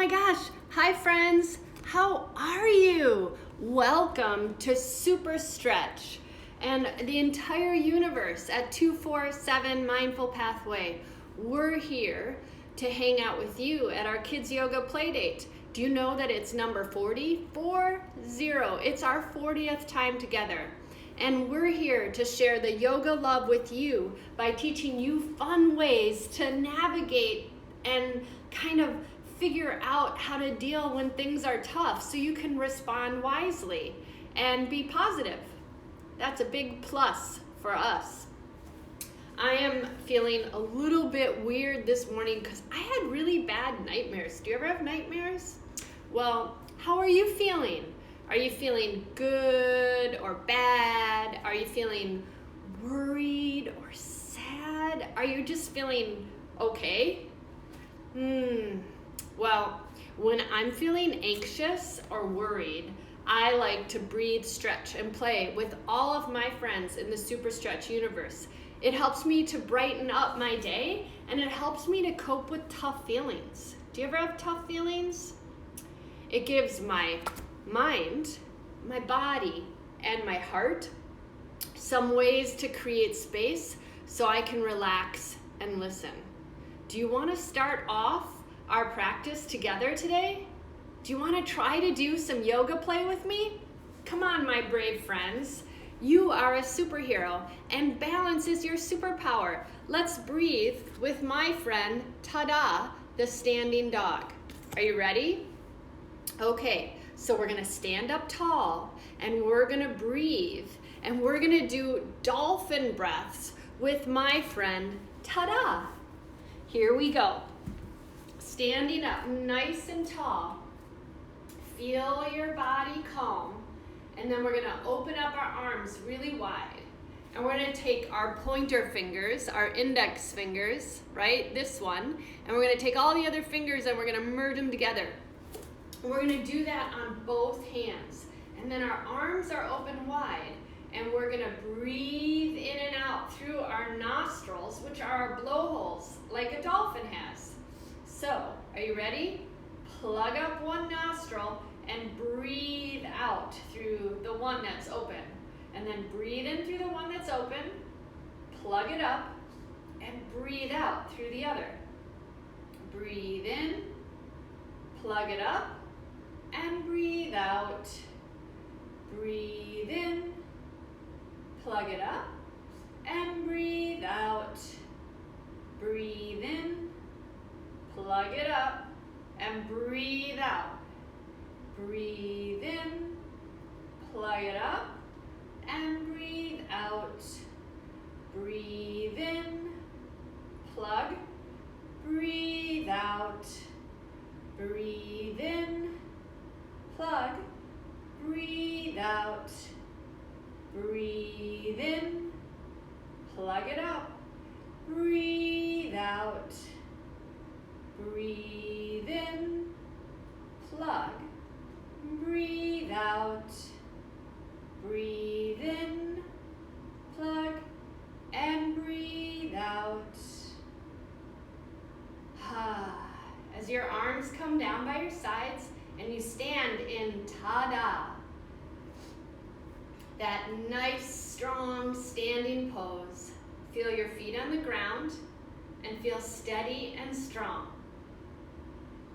my gosh, hi friends, how are you? Welcome to Super Stretch and the entire universe at 247 Mindful Pathway. We're here to hang out with you at our Kids Yoga Playdate. Do you know that it's number 40? 40. It's our 40th time together. And we're here to share the yoga love with you by teaching you fun ways to navigate and kind of figure out how to deal when things are tough so you can respond wisely and be positive. That's a big plus for us. I am feeling a little bit weird this morning because I had really bad nightmares. Do you ever have nightmares? Well, how are you feeling? Are you feeling good or bad? Are you feeling worried or sad? Are you just feeling okay? Well, when I'm feeling anxious or worried, I like to breathe, stretch, and play with all of my friends in the Super Stretch universe. It helps me to brighten up my day, and it helps me to cope with tough feelings. Do you ever have tough feelings? It gives my mind, my body, and my heart some ways to create space so I can relax and listen. Do you want to start off our practice together today? Do you want to try to do some yoga play with me? Come on, my brave friends. You are a superhero, and balance is your superpower. Let's breathe with my friend, Tada, the standing dog. Are you ready? Okay, so we're gonna stand up tall, and we're gonna breathe, and we're gonna do dolphin breaths with my friend, Tada. Here we go. Standing up nice and tall. Feel your body calm. And then we're gonna open up our arms really wide. And we're gonna take our pointer fingers, our index fingers, right? This one. And we're gonna take all the other fingers and we're gonna merge them together. And we're gonna do that on both hands. And then our arms are open wide. And we're gonna breathe in and out through our nostrils, which are our blowholes, like a dolphin has. So, are you ready? Plug up one nostril and breathe out through the one that's open. And then breathe in through the one that's open, plug it up, and breathe out through the other. Breathe in, plug it up, and breathe out. Breathe in, plug it up, and breathe out. Breathe in, plug it up, and breathe out. Breathe in, plug it up, and breathe out. Breathe in, plug, breathe out. Breathe in, plug, breathe out. Breathe in, plug it up, breathe out. Breathe in, plug, breathe out. Breathe in, plug, and breathe out. As your arms come down by your sides and you stand in Tada, that nice, strong standing pose. Feel your feet on the ground and feel steady and strong.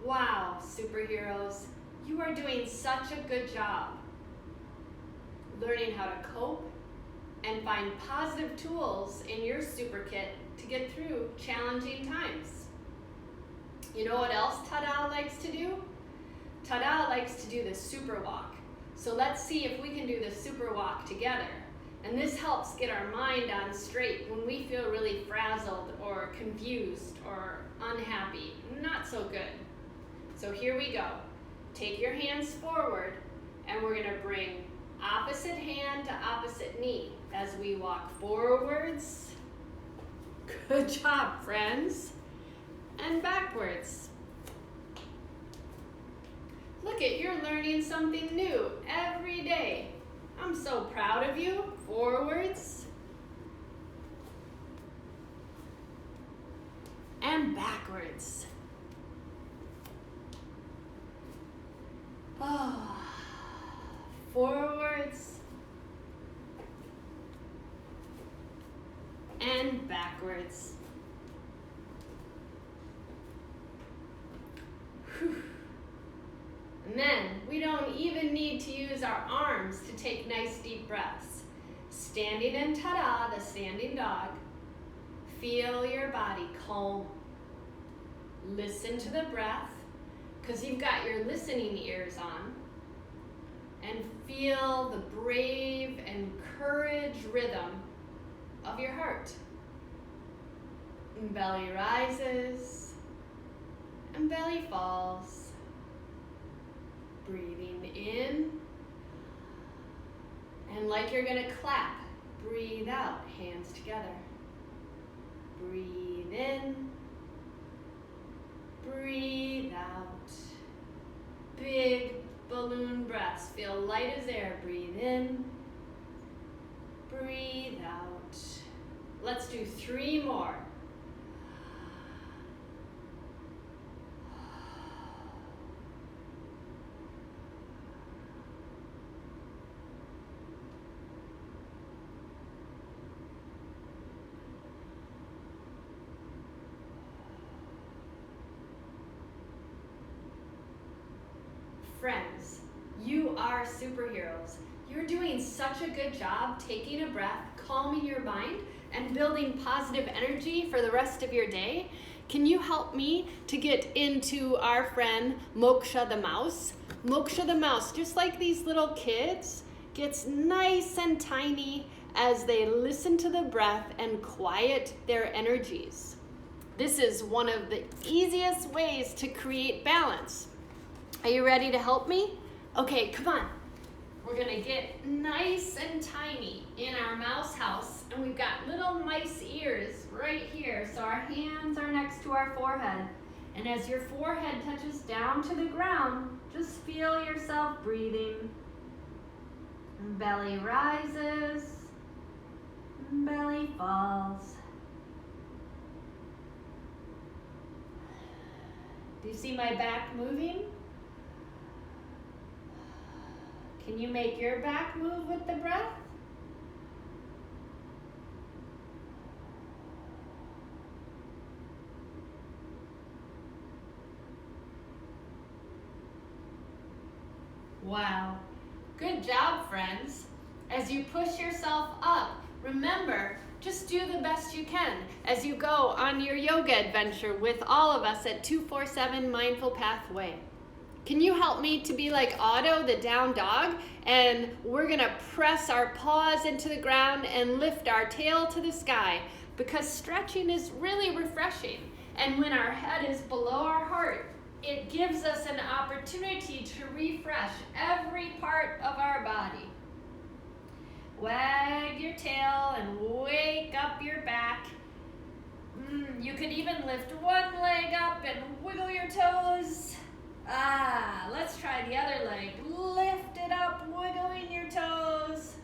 Wow, superheroes, you are doing such a good job learning how to cope and find positive tools in your super kit to get through challenging times. You know what else Tada likes to do? Tada likes to do the super walk. So let's see if we can do the super walk together. And this helps get our mind on straight when we feel really frazzled or confused or unhappy. Not so good. So here we go. Take your hands forward and we're gonna bring opposite hand to opposite knee as we walk forwards. Good job, friends. And backwards. Look at, you're learning something new every day. I'm so proud of you. Forwards. And backwards. downwards. Whew. And then we don't even need to use our arms to take nice deep breaths. Standing in ta-da, the standing dog. Feel your body calm. Listen to the breath, because you've got your listening ears on. And feel the brave and courage rhythm of your heart. And belly rises and belly falls. Breathing in. And like you're going to clap, breathe out, hands together. Breathe in. Breathe out. Big balloon breaths. Feel light as air. Breathe in. Breathe out. Let's do 3 more. Friends, you are superheroes. You're doing such a good job taking a breath, calming your mind, and building positive energy for the rest of your day. Can you help me to get into our friend Moksha the mouse? Moksha the mouse, just like these little kids, gets nice and tiny as they listen to the breath and quiet their energies. This is one of the easiest ways to create balance. Are you ready to help me? Okay, come on. We're gonna get nice and tiny in our mouse house, and we've got little mice ears right here, so our hands are next to our forehead. And as your forehead touches down to the ground, just feel yourself breathing. Belly rises, belly falls. Do you see my back moving? Can you make your back move with the breath? Wow. Good job, friends. As you push yourself up, remember, just do the best you can as you go on your yoga adventure with all of us at 247 Mindful Pathway. Can you help me to be like Otto, the down dog? And we're gonna press our paws into the ground and lift our tail to the sky, because stretching is really refreshing. And when our head is below our heart, it gives us an opportunity to refresh every part of our body. Wag your tail and wake up your back. You could even lift one leg up and wiggle your toes. Let's try the other leg. Lift it up, wiggling your toes.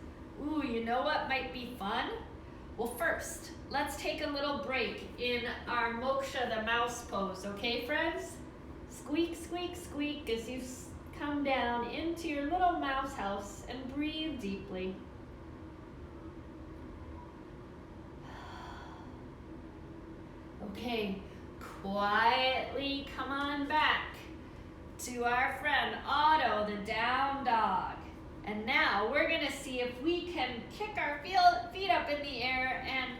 Ooh, you know what might be fun? Well, first, let's take a little break in our Moksha the mouse pose, okay, friends? Squeak, squeak, squeak as you come down into your little mouse house and breathe deeply. Okay, quietly come on back to our friend Otto, the down dog. And now we're gonna see if we can kick our feet up in the air and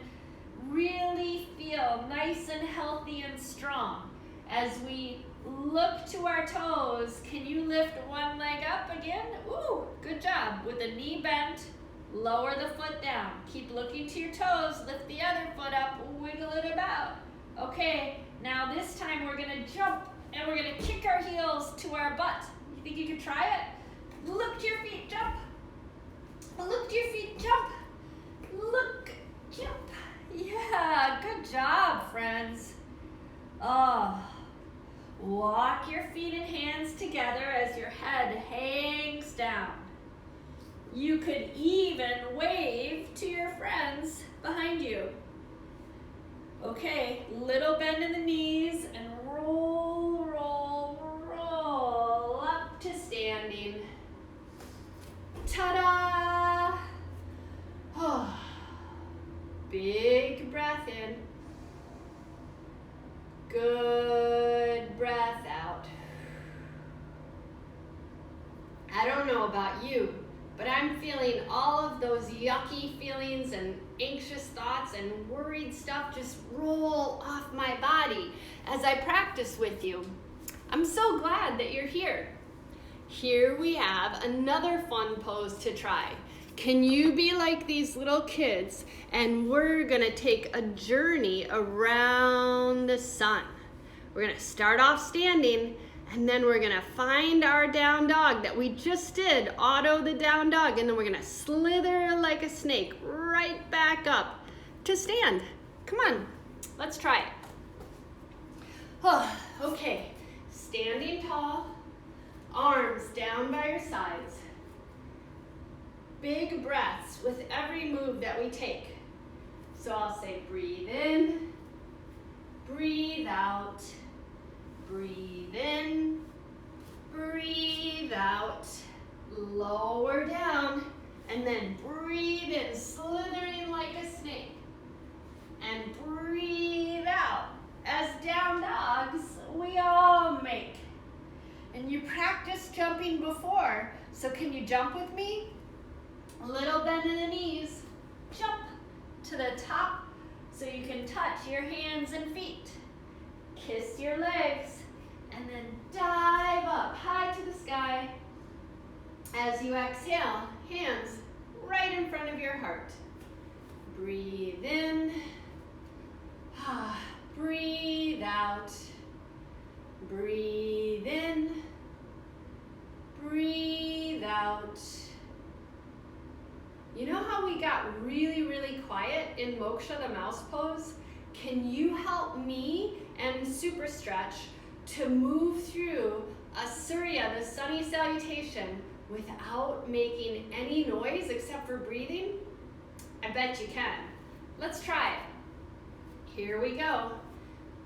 really feel nice and healthy and strong. As we look to our toes, can you lift one leg up again? Ooh, good job. With the knee bent, lower the foot down. Keep looking to your toes, lift the other foot up, wiggle it about. Okay, now this time we're gonna jump and we're gonna kick our heels to our butt. You think you could try it? Look to your feet, jump. Look to your feet, jump. Look, jump. Yeah, good job, friends. Walk your feet and hands together as your head hangs down. You could even wave to your friends behind you. Okay, little bend in the knees and roll, roll, roll up to standing. Ta-da! Big breath in. know about you, but I'm feeling all of those yucky feelings and anxious thoughts and worried stuff just roll off my body as I practice with you. I'm so glad that you're here. Here we have another fun pose to try. Can you be like these little kids? And we're gonna take a journey around the sun. We're gonna start off standing, and then we're gonna find our down dog that we just did, auto the down dog, and then we're gonna slither like a snake right back up to stand. Come on, let's try it. Oh, okay, standing tall, arms down by your sides. Big breaths with every move that we take. So I'll say breathe in, breathe out, breathe in, breathe out, lower down, and then breathe in, slithering like a snake, and breathe out. As down dogs, we all make. And you practiced jumping before, so can you jump with me? A little bend in the knees, jump to the top so you can touch your hands and feet. Kiss your legs, and then dive up high to the sky. As you exhale, hands right in front of your heart. Breathe in, breathe out, breathe in, breathe out. You know how we got really, really quiet in Moksha, the mouse pose? Can you help me and Super Stretch to move through a Surya, the sunny salutation, without making any noise except for breathing? I bet you can. Let's try it. Here we go.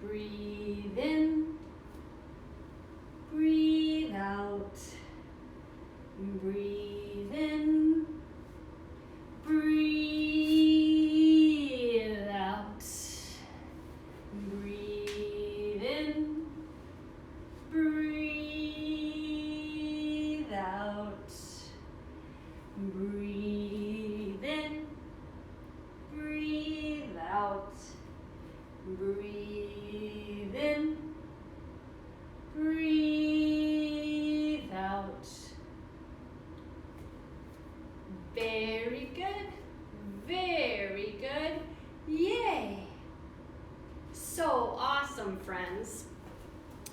Breathe in, breathe out, breathe in, breathe out, breathe in, breathe out, breathe in, breathe out, breathe in, breathe out. Very good, very good, yay. So awesome, friends.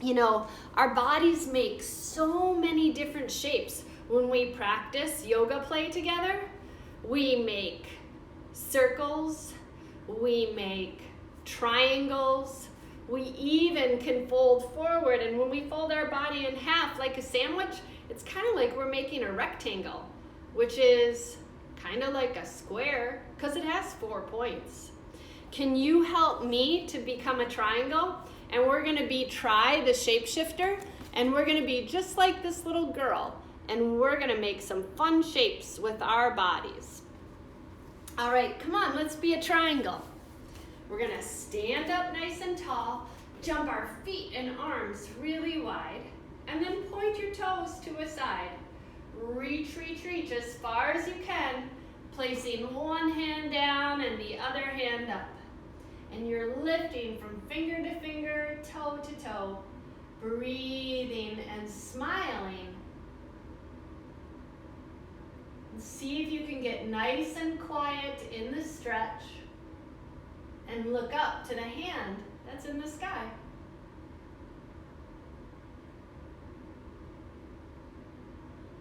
You know, our bodies make so many different shapes when we practice yoga play together. We make circles, we make triangles, we even can fold forward, and when we fold our body in half like a sandwich, it's kind of like we're making a rectangle, which is kind of like a square because it has 4 points. Can you help me to become a triangle? And we're gonna be Try the shapeshifter, and we're gonna be just like this little girl, and we're gonna make some fun shapes with our bodies. All right, come on, let's be a triangle. We're gonna stand up nice and tall, jump our feet and arms really wide, and then point your toes to a side. Reach, reach, reach as far as you can, placing one hand down and the other hand up. And you're lifting from finger to finger, toe to toe, breathing and smiling. And see if you can get nice and quiet in the stretch and look up to the hand that's in the sky.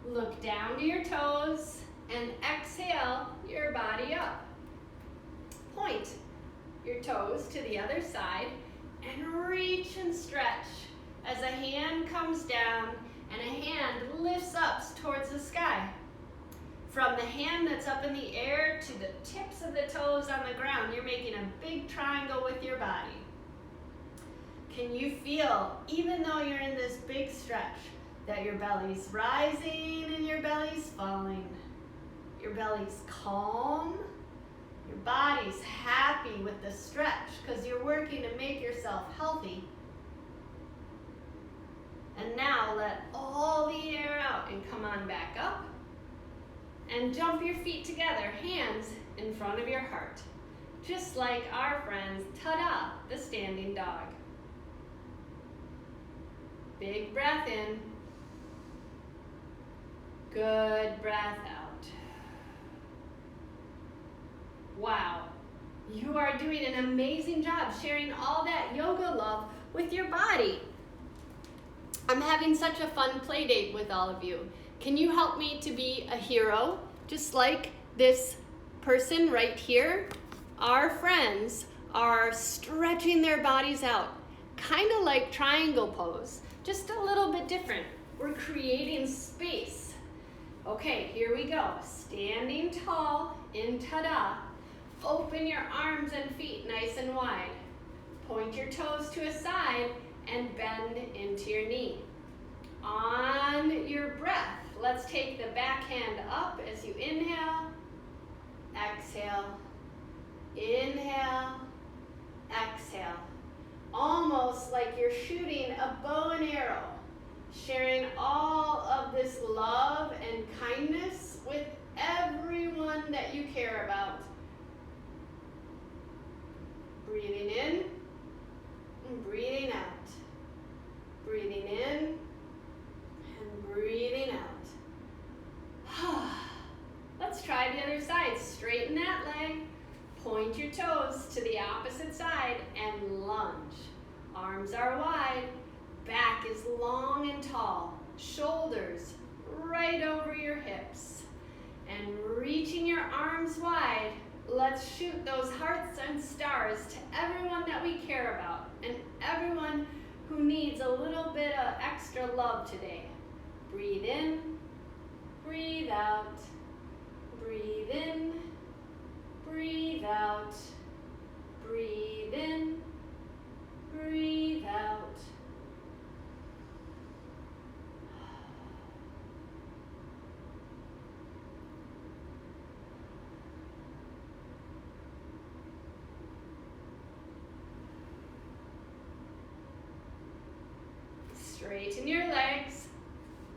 Look down to your toes and exhale your body up. Point your toes to the other side and reach and stretch as a hand comes down and a hand lifts up towards the sky. From the hand that's up in the air to the tips of the toes on the ground, you're making a big triangle with your body. Can you feel, even though you're in this big stretch, that your belly's rising and your belly's falling? Your belly's calm, your body's happy with the stretch because you're working to make yourself healthy. And now let all the air out and come on back up and jump your feet together, hands in front of your heart. Just like our friends, ta-da, the standing dog. Big breath in. Good breath out. Wow, you are doing an amazing job sharing all that yoga love with your body. I'm having such a fun play date with all of you. Can you help me to be a hero, just like this person right here? Our friends are stretching their bodies out, kind of like triangle pose, just a little bit different. We're creating space. Okay, here we go. Standing tall in ta-da. Open your arms and feet nice and wide. Point your toes to a side and bend into your knee. On your breath, let's take the back hand up as you inhale, exhale, inhale, exhale. Almost like you're shooting a bow and arrow, sharing all of this love and kindness with everyone that you care about. Breathing in and breathing out. Breathing in and breathing out. Let's try the other side. Straighten that leg. Point your toes to the opposite side and lunge. Arms are wide. Back is long and tall. Shoulders right over your hips. And reaching your arms wide, let's shoot those hearts and stars to everyone that we care about and everyone who needs a little bit of extra love today. Breathe in, breathe out, breathe in, breathe out, breathe in, breathe out. Straighten your legs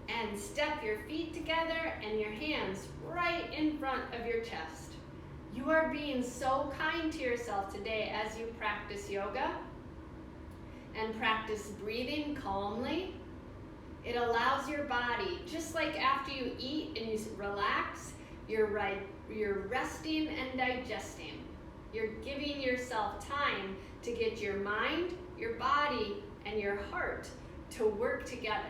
and step your feet together and your hands right in front of your chest. You are being so kind to yourself today as you practice yoga and practice breathing calmly. It allows your body, just like after you eat and you relax, you're resting and digesting. You're giving yourself time to get your mind, your body, and your heart to work together.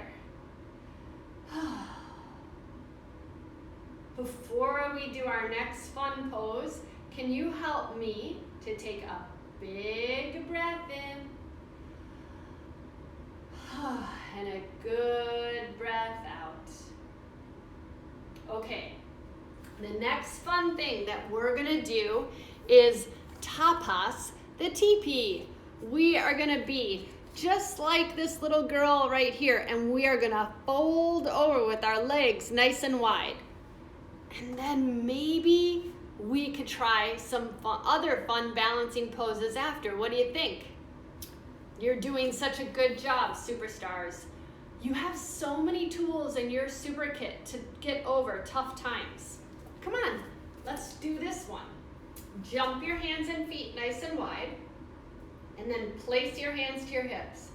Before we do our next fun pose, can you help me to take a big breath in and a good breath out? Okay, the next fun thing that we're gonna do is tapas the teepee. We are gonna be just like this little girl right here, and we are gonna fold over with our legs nice and wide. And then maybe we could try some other fun balancing poses after. What do you think? You're doing such a good job, superstars. You have so many tools in your super kit to get over tough times. Come on, let's do this one. Jump your hands and feet nice and wide. And then place your hands to your hips.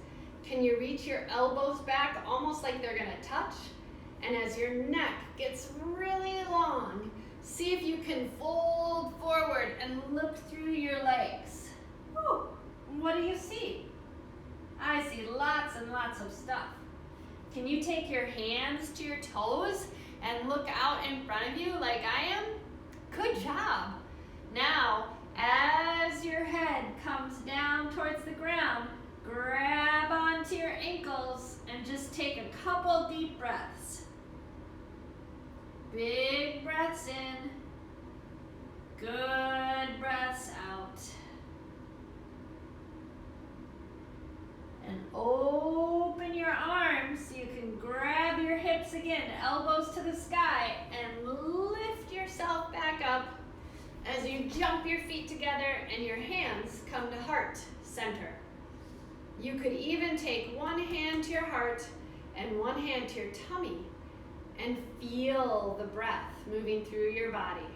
Can you reach your elbows back almost like they're gonna touch? And as your neck gets really long, see if you can fold forward and look through your legs. Whew. What do you see? I see lots and lots of stuff. Can you take your hands to your toes and look out in front of you like I am? Good job. Now, as your head comes down towards the ground, grab onto your ankles and just take a couple deep breaths. Big breaths in, good breaths out. And open your arms so you can grab your hips again, elbows to the sky, and lift yourself back up as you jump your feet together and your hands come to heart center. You could even take one hand to your heart and one hand to your tummy and feel the breath moving through your body.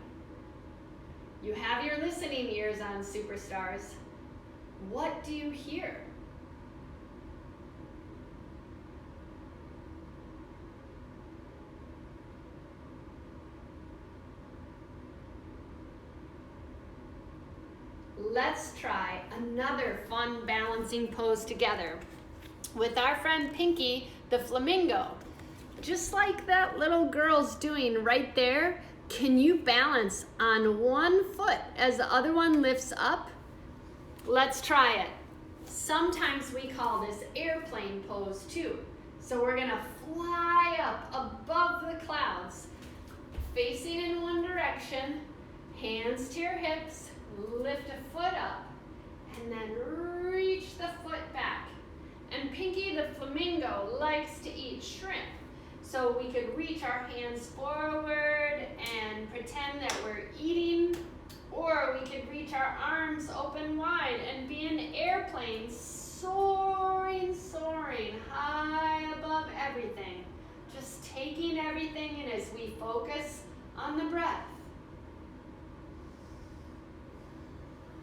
You have your listening ears on, superstars. What do you hear? Let's try another fun balancing pose together with our friend Pinky, the flamingo. Just like that little girl's doing right there, can you balance on one foot as the other one lifts up? Let's try it. Sometimes we call this airplane pose too. So we're gonna fly up above the clouds, facing in one direction, hands to your hips, lift a foot up, and then reach the foot back. And Pinky the flamingo likes to eat shrimp. So we could reach our hands forward and pretend that we're eating, or we could reach our arms open wide and be an airplane soaring, soaring high above everything. Just taking everything in as we focus on the breath.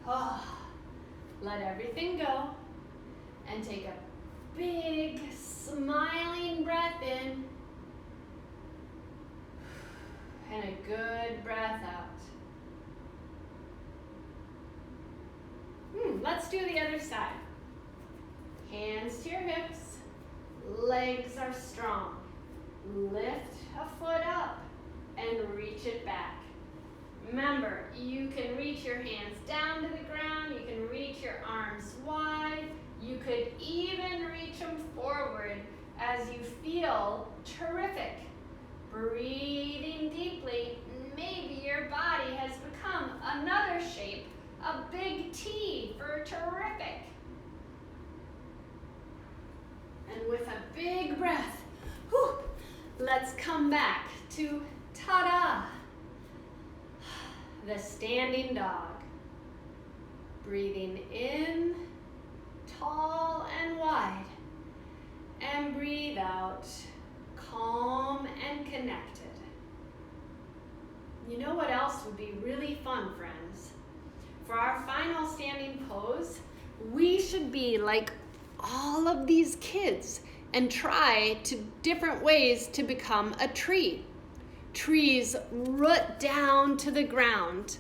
Oh, let everything go and take a big smiling breath in and a good breath out. Let's do the other side. Hands to your hips, legs are strong. Lift a foot up and reach it back. Remember, you can reach your hands down to the ground, you can reach your arms wide, you could even reach them forward as you feel terrific. Breathing deeply, maybe your body has become another shape, a big T for terrific. And with a big breath, let's come back to ta-da, the standing dog. Breathing in, tall and wide, and breathe out, calm and connected. You know what else would be really fun, friends? For our final standing pose, we should be like all of these kids and try different ways to become a tree. Trees root down to the ground,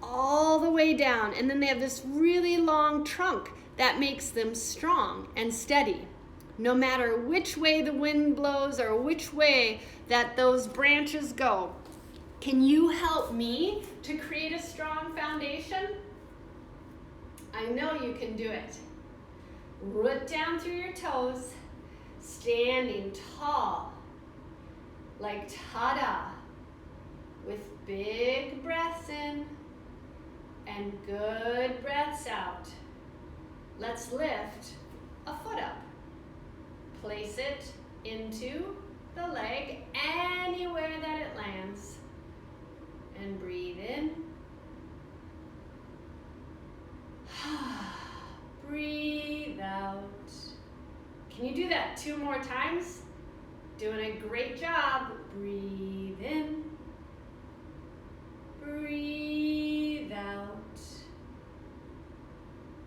all the way down, and then they have this really long trunk that makes them strong and steady. No matter which way the wind blows or which way that those branches go, can you help me to create a strong foundation? I know you can do it. Root down through your toes, standing tall, like ta-da, with big breaths in and good breaths out. Let's lift a foot up. Place it into the leg anywhere that it lands. And breathe in. Breathe out. Can you do that 2 more times? Doing a great job. Breathe in. Breathe out.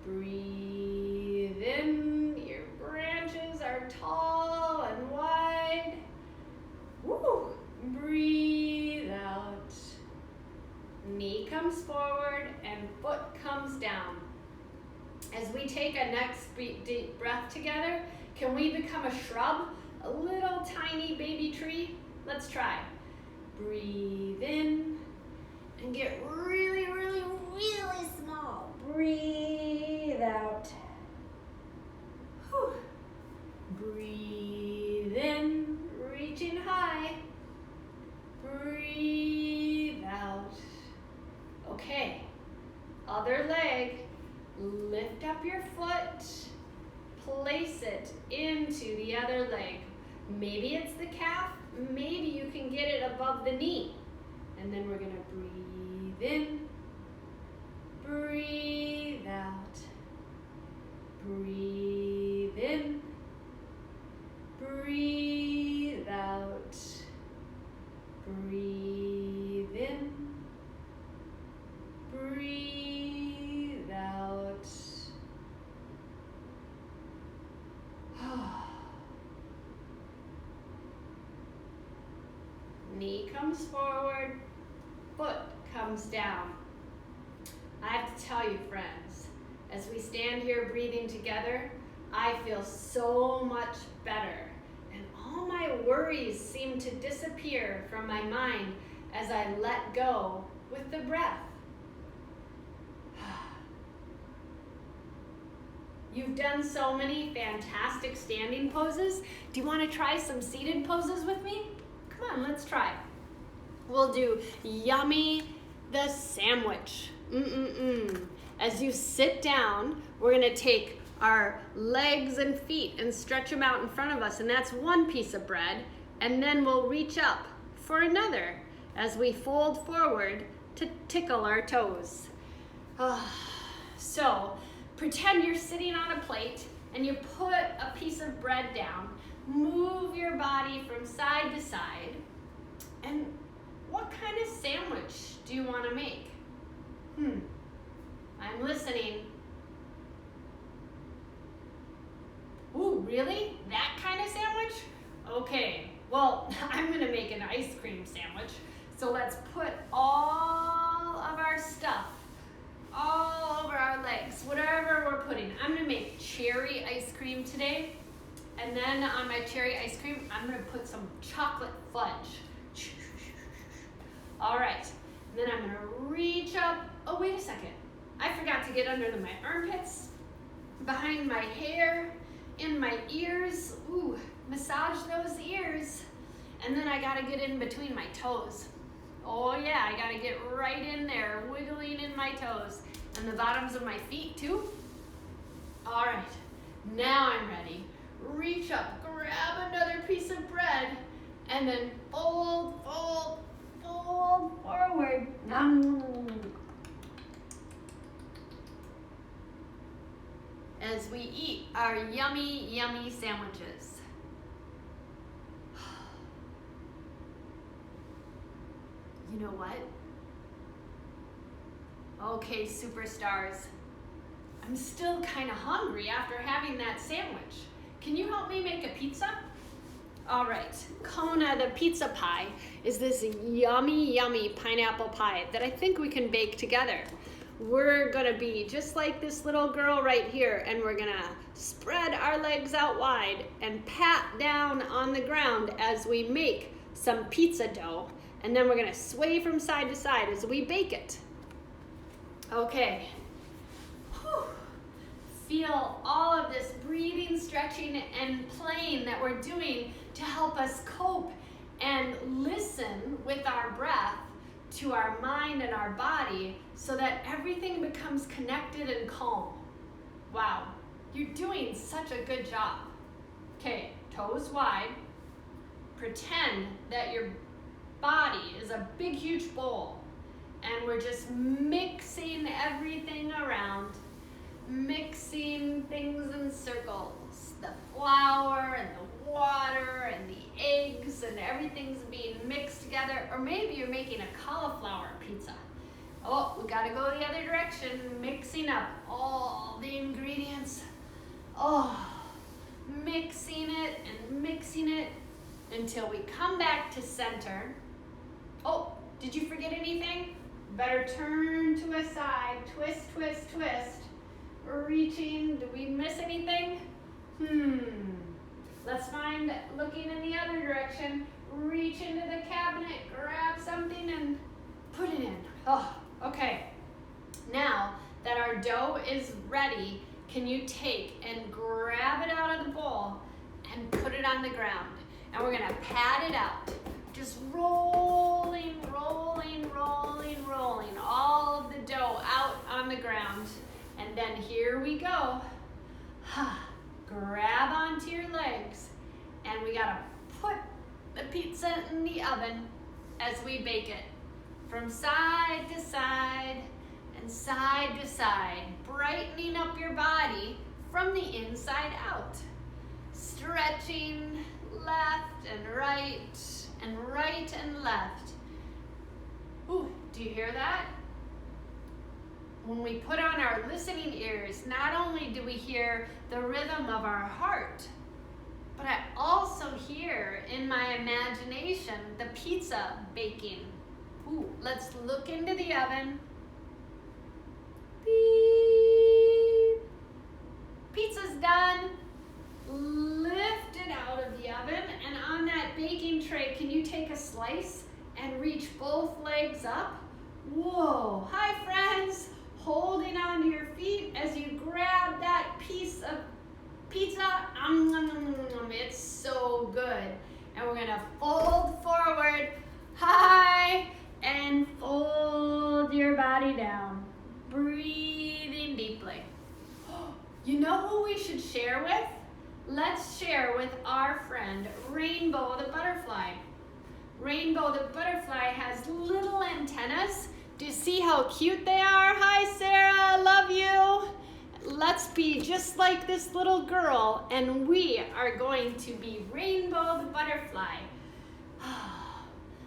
Breathe in. Your branches are tall and wide. Woo. Breathe out. Knee comes forward and foot comes down. As we take a next deep breath together, can we become a shrub? A little tiny baby tree? Let's try. Breathe in and get really, really, really small. Breathe out. Whew. Breathe in, reaching high. Breathe out. Okay, other leg. Lift up your foot. Place it into the other leg. Maybe it's the calf. Maybe you can get it above the knee. And then we're going to breathe in. Breathe out. Breathe in. Breathe out. Knee comes forward, foot comes down. I have to tell you, friends, as we stand here breathing together, I feel so much better. And all my worries seem to disappear from my mind as I let go with the breath. You've done so many fantastic standing poses. Do you want to try some seated poses with me? Come on, let's try. We'll do yummy the sandwich. As you sit down, we're going to take our legs and feet and stretch them out in front of us, and that's one piece of bread. And then we'll reach up for another as we fold forward to tickle our toes. So pretend you're sitting on a plate and you put a piece of bread down. Move your body from side to side. And what kind of sandwich do you want to make? I'm listening. Ooh, really? That kind of sandwich? Okay, well, I'm gonna make an ice cream sandwich. So let's put all of our stuff all over our legs, whatever we're putting. I'm gonna make cherry ice cream today. And then on my cherry ice cream, I'm gonna put some chocolate fudge. All right, and then I'm gonna reach up. Oh, wait a second. I forgot to get under my armpits, behind my hair, in my ears. Ooh, massage those ears. And then I gotta get in between my toes. Oh yeah, I gotta get right in there, wiggling in my toes. And the bottoms of my feet too. All right, now I'm ready. Reach up, grab another piece of bread, and then fold, fold, fold forward. As we eat our yummy, yummy sandwiches. You know what? Okay, superstars. I'm still kind of hungry after having that sandwich. Can you help me make a pizza? All right, Kona, the pizza pie, is this yummy, yummy pineapple pie that I think we can bake together. We're gonna be just like this little girl right here, and we're gonna spread our legs out wide and pat down on the ground as we make some pizza dough, and then we're gonna sway from side to side as we bake it. Okay. Whew. Feel all of this breathing, stretching, and playing that we're doing to help us cope and listen with our breath to our mind and our body so that everything becomes connected and calm. Wow, you're doing such a good job. Okay, toes wide. Pretend that your body is a big, huge bowl, and we're just mixing everything around, mixing things in circles, the flour and the water and the eggs, and everything's being mixed together. Or maybe you're making a cauliflower pizza. Oh, we gotta go the other direction, mixing up all the ingredients. Oh, mixing it until we come back to center. Oh, did you forget anything? Better turn to a side, twist, twist, twist. Reaching, did we miss anything? Let's find, looking in the other direction, reach into the cabinet, grab something and put it in. Oh, okay. Now that our dough is ready, can you take and grab it out of the bowl and put it on the ground? And we're gonna pat it out. Just rolling, rolling, rolling, rolling all of the dough out on the ground. And then here we go. Grab onto your legs, and we gotta put the pizza in the oven as we bake it. From side to side and side to side, brightening up your body from the inside out. Stretching left and right and left. Ooh, do you hear that? When we put on our listening ears, not only do we hear the rhythm of our heart, but I also hear in my imagination the pizza baking. Ooh, let's look into the oven. Beep. Pizza's done. Lift it out of the oven, and on that baking tray, can you take a slice and reach both legs up? Whoa, hi friends, holding onto your feet as you grab that piece of pizza. It's so good. And we're gonna fold forward, high, and fold your body down. Breathing deeply. You know who we should share with? Let's share with our friend, Rainbow the butterfly. Rainbow the butterfly has little antennas. Do you see how cute they are? Hi, Sarah, love you. Let's be just like this little girl, and we are going to be Rainbow the butterfly.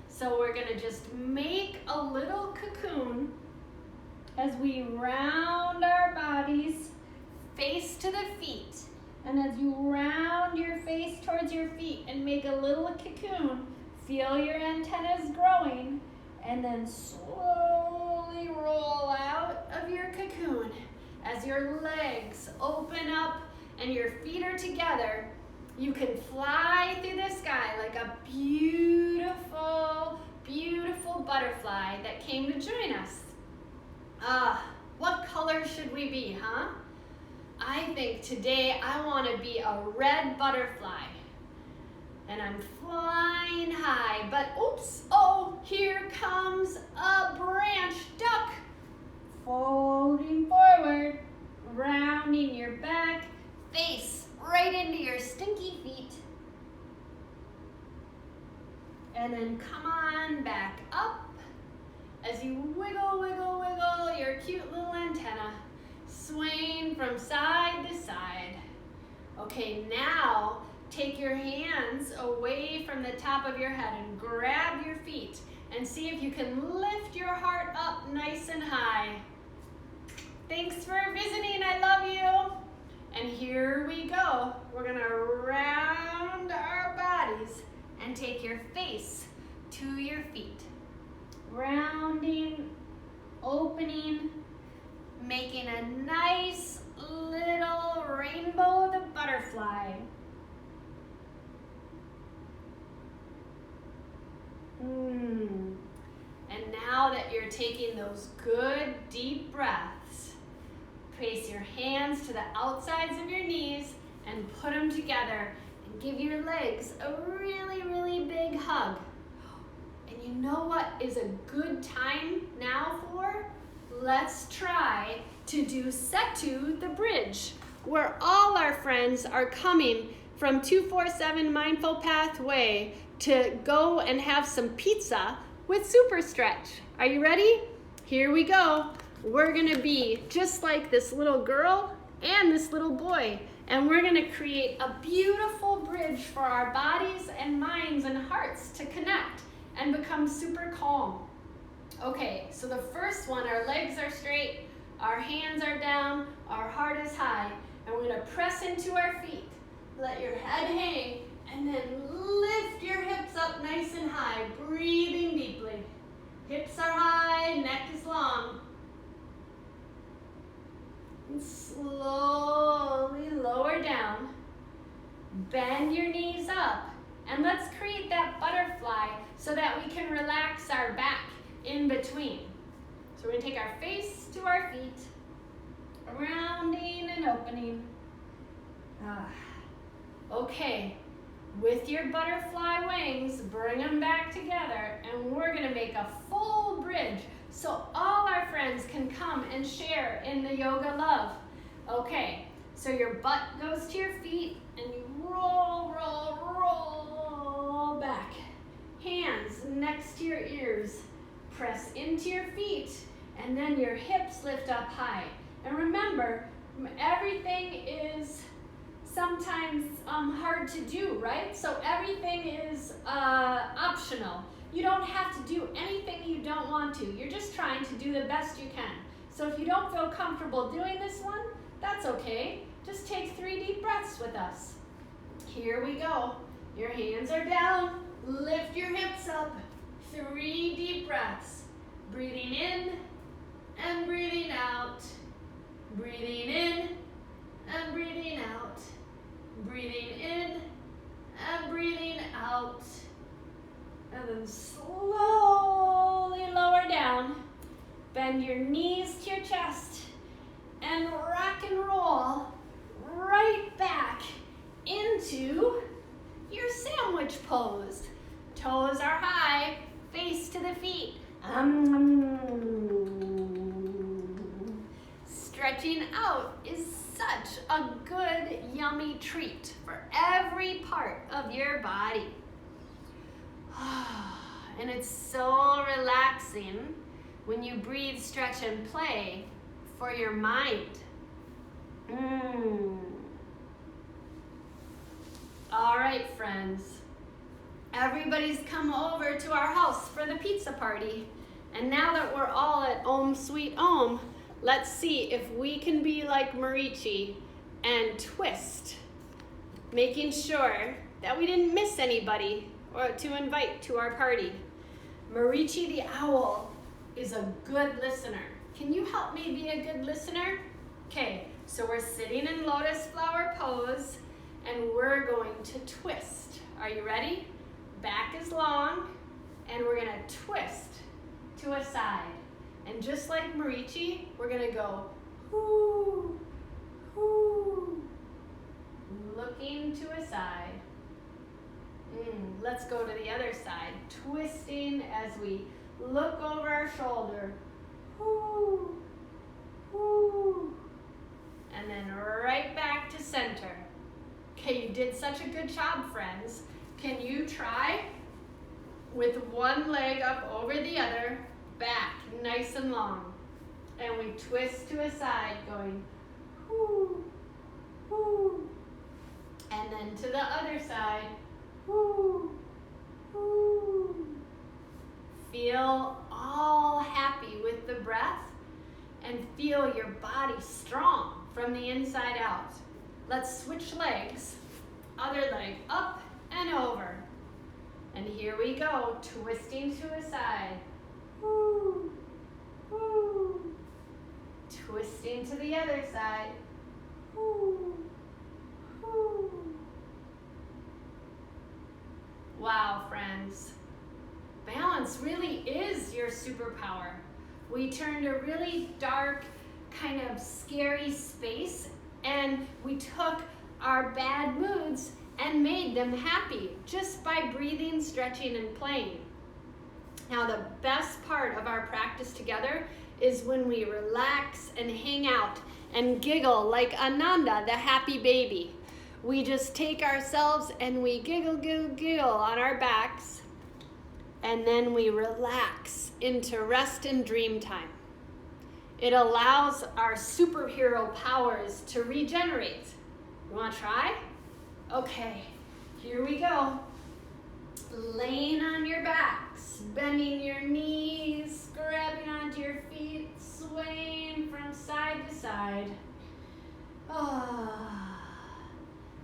So we're gonna just make a little cocoon as we round our bodies, face to the feet. And as you round your face towards your feet and make a little cocoon, feel your antennas growing, and then slowly roll out of your cocoon. As your legs open up and your feet are together, you can fly through the sky like a beautiful, beautiful butterfly that came to join us. What color should we be, huh? I think today I want to be a red butterfly. And I'm flying high, but oops, oh, here comes a branch duck. Folding forward, rounding your back, face right into your stinky feet. And then come on back up as you wiggle, wiggle, wiggle your cute little antenna, swaying from side to side. Okay, now take your hands away from the top of your head and grab your feet and see if you can lift your heart up nice and high. Thanks for visiting, I love you. And here we go. We're gonna round our bodies and take your face to your feet. Rounding, opening, making a nice little rainbow the butterfly. And now that you're taking those good deep breaths, place your hands to the outsides of your knees and put them together and give your legs a really, really big hug. And you know what is a good time now for? Let's try to do Setu the bridge, where all our friends are coming from 247 Mindful Pathway to go and have some pizza with Super Stretch. Are you ready? Here we go. We're gonna be just like this little girl and this little boy, and we're gonna create a beautiful bridge for our bodies and minds and hearts to connect and become super calm. Okay, so the first one, our legs are straight, our hands are down, our heart is high, and we're gonna press into our feet. Let your head hang, and then lift your hips up nice and high, breathing deeply. Hips are high, neck is long. And slowly lower down. Bend your knees up, and let's create that butterfly so that we can relax our back in between. So we're gonna take our face to our feet, rounding and opening. Okay, with your butterfly wings, bring them back together, and we're gonna make a full bridge so all our friends can come and share in the yoga love. Okay, so your butt goes to your feet, and you roll, roll, roll back. Hands next to your ears. Press into your feet, and then your hips lift up high. And remember, everything is sometimes hard to do, right? So everything is optional. You don't have to do anything you don't want to. You're just trying to do the best you can. So if you don't feel comfortable doing this one, that's okay. Just take 3 deep breaths with us. Here we go. Your hands are down. Lift your hips up. 3 deep breaths. Breathing in and breathing out. Breathing in and breathing out. Breathing in and breathing out. And then slowly lower down. Bend your knees to your chest and rock and roll right back into your sandwich pose. Toes are high, face to the feet. Stretching out is such a good, yummy treat for every part of your body. And it's so relaxing when you breathe, stretch, and play for your mind. All right, friends. Everybody's come over to our house for the pizza party. And now that we're all at Om Sweet Om, let's see if we can be like Marichi and twist, making sure that we didn't miss anybody or to invite to our party. Marichi the owl is a good listener. Can you help me be a good listener? Okay, so we're sitting in lotus flower pose and we're going to twist. Are you ready? Back is long and we're gonna twist to a side. And just like Marichi, we're gonna go hoo, hoo, looking to a side. Let's go to the other side, twisting as we look over our shoulder. Whoo, whoo. And then right back to center. Okay, you did such a good job, friends. Can you try with one leg up over the other, back, nice and long. And we twist to a side, going whoo, whoo. And then to the other side, whoo, whoo. Feel all happy with the breath and feel your body strong from the inside out. Let's switch legs. Other leg up and over. And here we go, twisting to a side. Woo, woo. Twisting to the other side. Woo, woo. Wow, friends. Balance really is your superpower. We turned a really dark, kind of scary space and we took our bad moods and made them happy just by breathing, stretching, and playing. Now, the best part of our practice together is when we relax and hang out and giggle like Ananda, the happy baby. We just take ourselves and we giggle, giggle, giggle on our backs, and then we relax into rest and dream time. It allows our superhero powers to regenerate. You want to try? Okay, here we go. Laying on your backs, bending your knees, grabbing onto your feet, swaying from side to side.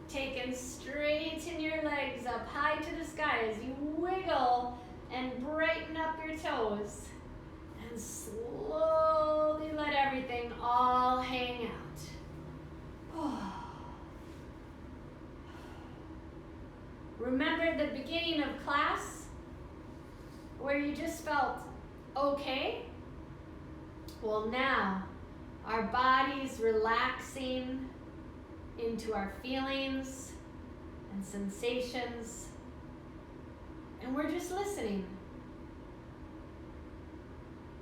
Taking straighten your legs up high to the sky as you wiggle and brighten up your toes. And slowly let everything all hang out. Remember the beginning of class where you just felt okay? Well, now our body's relaxing into our feelings and sensations, and we're just listening.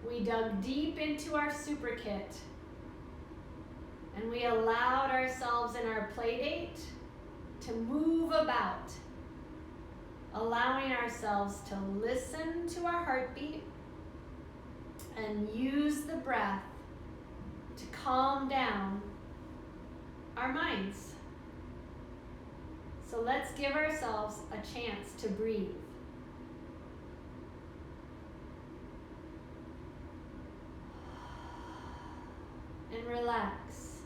We dug deep into our super kit and we allowed ourselves in our Playdate to move about, allowing ourselves to listen to our heartbeat and use the breath to calm down our minds. So let's give ourselves a chance to breathe. And relax.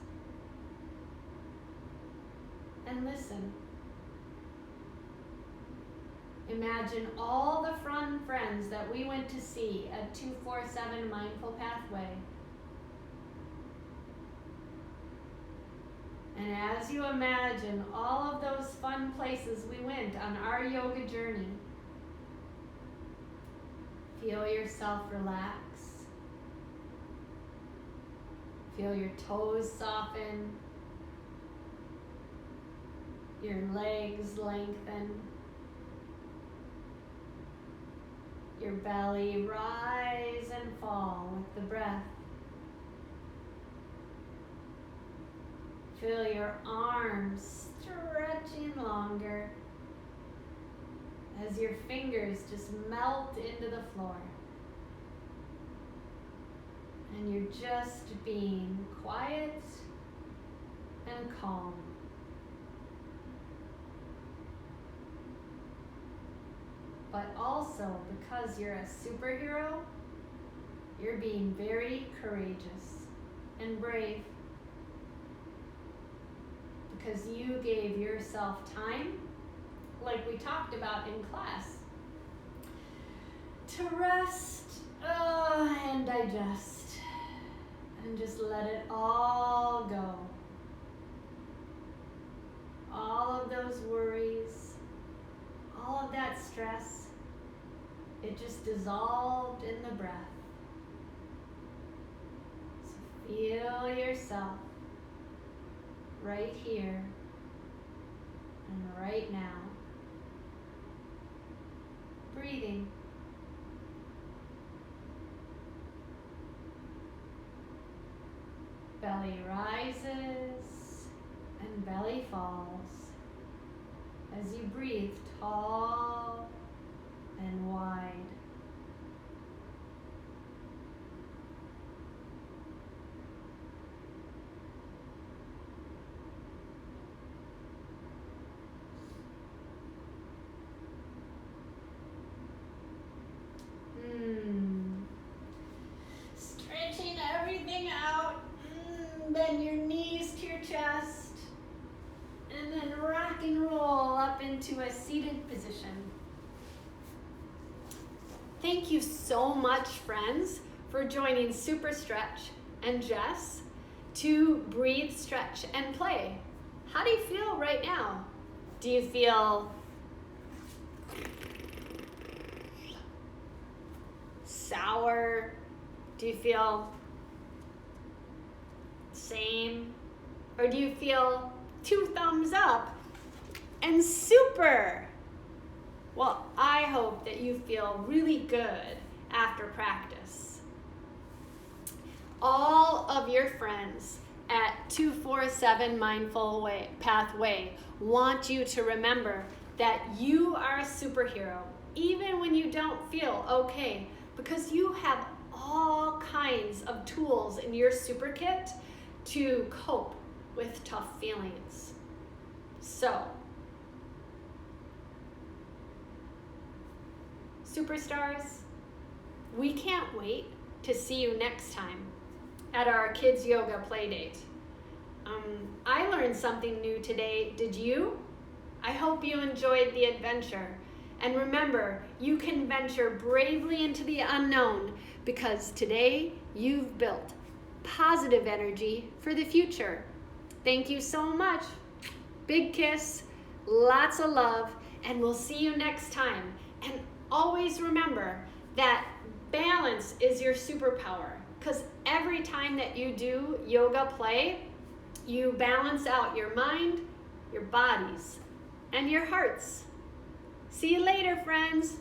And listen. Imagine all the fun friends that we went to see at 247 Mindful Pathway. And as you imagine all of those fun places we went on our yoga journey, feel yourself relax. Feel your toes soften, your legs lengthen, your belly rise and fall with the breath. Feel your arms stretching longer as your fingers just melt into the floor. And you're just being quiet and calm. But also, because you're a superhero, you're being very courageous and brave. Because you gave yourself time, like we talked about in class, to rest and digest. And just let it all go. All of those worries, all of that stress, it just dissolved in the breath. So feel yourself right here and right now. Breathing. Belly rises and belly falls as you breathe tall and wide. Stretching everything out. Bend your knees to your chest, and then rock and roll up into a seated position. Thank you so much, friends, for joining Super Stretch and Jess to breathe, stretch, and play. How do you feel right now? Do you feel sour? Do you feel same? Or do you feel 2 thumbs up and super? Well, I hope that you feel really good after practice. All of your friends at 247 Mindful Pathway want you to remember that you are a superhero, even when you don't feel okay, because you have all kinds of tools in your super kit to cope with tough feelings. So, superstars, we can't wait to see you next time at our Kids Yoga Playdate. I learned something new today. Did you? I hope you enjoyed the adventure. And remember, you can venture bravely into the unknown because today you've built positive energy for the future. Thank you so much. Big kiss, lots of love, and we'll see you next time. And always remember that balance is your superpower, because every time that you do yoga play, you balance out your mind, your bodies, and your hearts. See you later, friends.